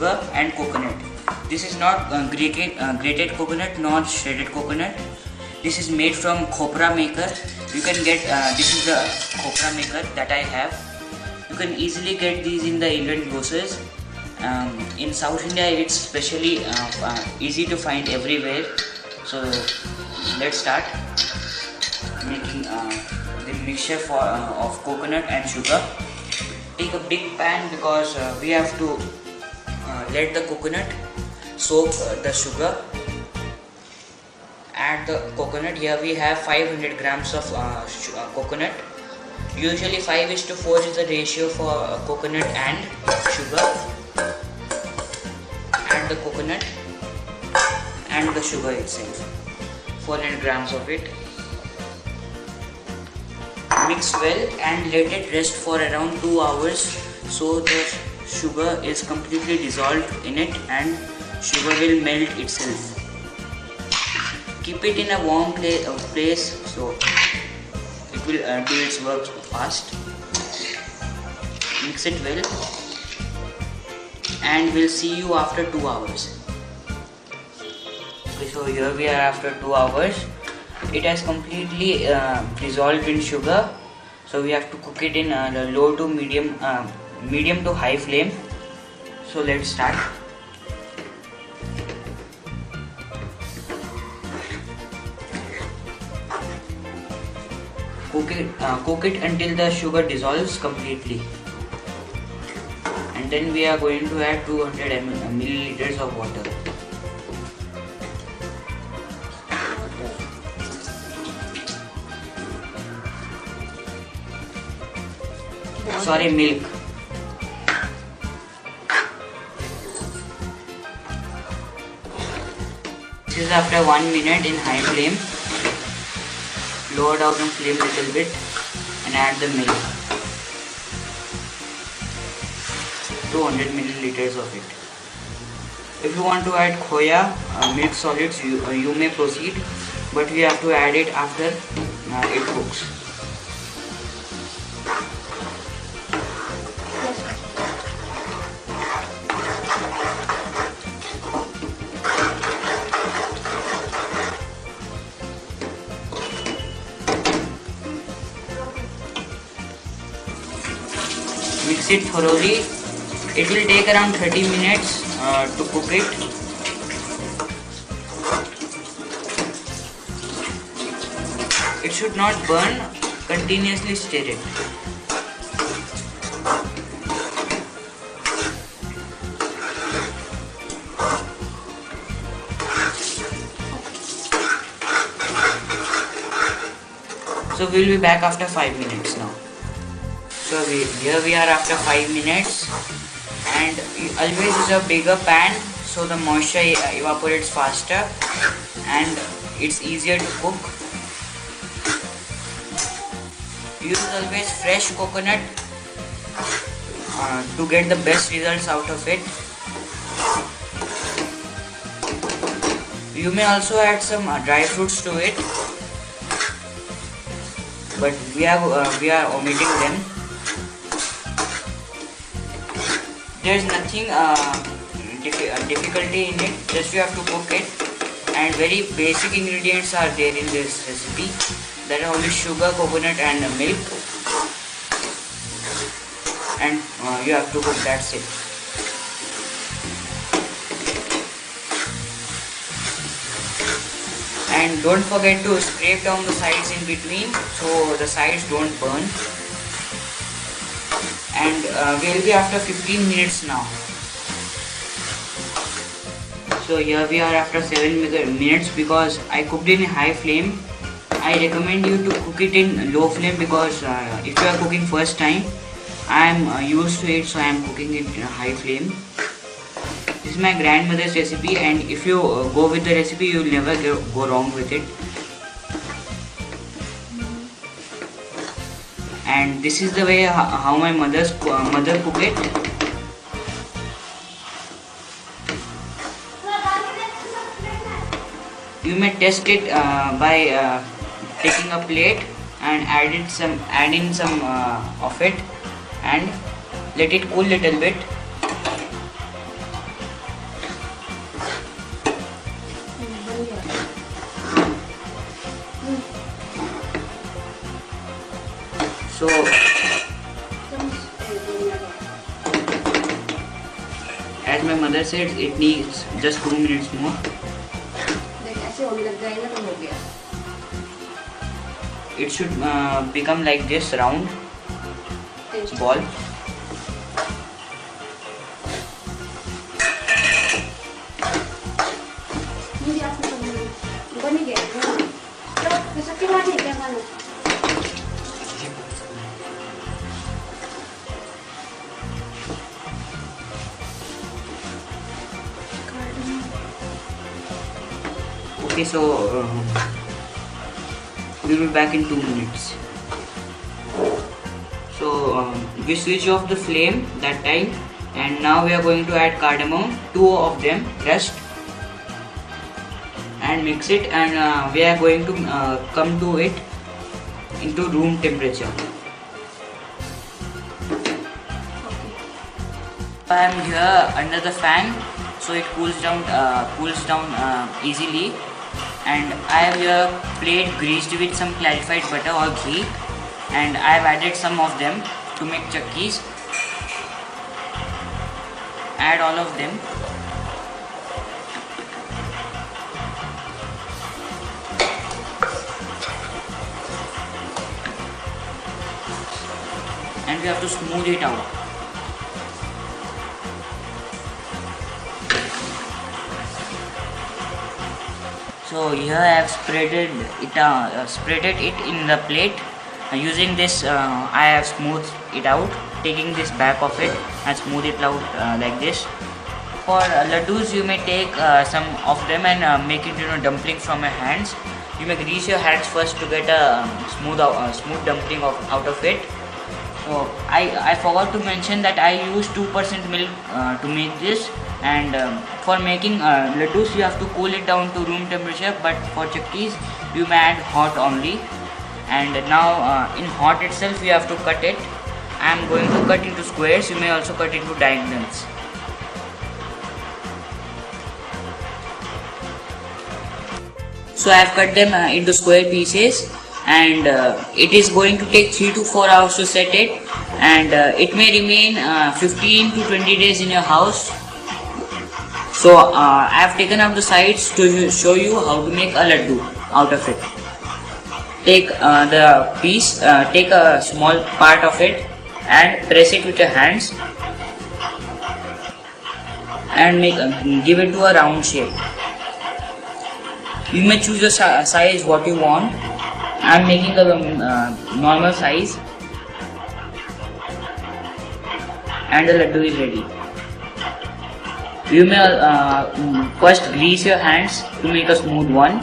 sugar and coconut. This is not grated coconut nor shredded coconut. This is made from khopra maker. You can get this is the khopra maker that I have. You can easily get these in the Indian grocers. In South India it's especially easy to find everywhere. So let's start making the mixture of coconut and sugar. Take a big pan because we have to let the coconut soak the sugar. Add the coconut. Here we have 500 grams of coconut. Usually 5:4 is the ratio for coconut and sugar. Add the coconut and the sugar itself, 400 grams of it. Mix well and let it rest for around 2 hours so the sugar is completely dissolved in it and sugar will melt itself. Keep it in a warm place so it will do its work fast. Mix it well and we'll see you after 2 hours. Okay, so here we are after 2 hours. It has completely dissolved in sugar, so we have to cook it in the low to medium to high flame. So let's start. Cook it until the sugar dissolves completely, and then we are going to add 200 milliliters of water. Sorry, milk. This is after 1 minute in high flame. Lower down the flame a little bit and add the milk. 200 milliliters of it. If you want to add khoya, milk solids, you may proceed, but we have to add it after it cooks. Mix it thoroughly. It will take around 30 minutes to cook it. It should not burn. Continuously stir it. So we will be back after 5 minutes now. So here we are after 5 minutes, and always use a bigger pan so the moisture evaporates faster and it's easier to cook. Use always fresh coconut to get the best results out of it. You may also add some dry fruits to it, but we are omitting them. There is nothing difficulty in it, just you have to cook it, and very basic ingredients are there in this recipe. That are only sugar, coconut and milk, and you have to cook, that's it. And don't forget to scrape down the sides in between so the sides don't burn. And we'll be after 15 minutes now. So here we are after 7 minutes because I cooked it in high flame. I recommend you to cook it in low flame because if you are cooking first time, I am used to it, so I am cooking it in a high flame. This is my grandmother's recipe, and if you go with the recipe, you will never go wrong with it. And this is the way how my mother cook it. You may test it by taking a plate and add in some of it and let it cool little bit. So as my mother said, it needs just 2 minutes more. It should become like this round ball. Okay, so we will be back in 2 minutes. So we switch off the flame that time, and now we are going to add cardamom, 2 of them crushed, and mix it, and we are going to come to it into room temperature. I am here under the fan, so it cools down easily. And I have here plate greased with some clarified butter or ghee, and I have added some of them to make chakkis. Add all of them. And we have to smooth it out. So here I have spreaded it in the plate. Using this, I have smoothed it out, taking this back of it and smooth it out like this. For laddus, you may take some of them and make it dumplings from your hands. You may grease your hands first to get a smooth dumpling out of it. So I forgot to mention that I use 2% milk to make this. And for making laddus, you have to cool it down to room temperature, but for chakkis you may add hot only. And now in hot itself you have to cut it. I am going to cut into squares. You may also cut into diagonals. So I have cut them into square pieces, and it is going to take 3 to 4 hours to set it, and it may remain 15 to 20 days in your house. So I have taken out the sides to show you how to make a laddu out of it. Take the piece, take a small part of it and press it with your hands and give it to a round shape. You may choose the size what you want. I am making a normal size, and the laddu is ready. You may first grease your hands to make a smooth one.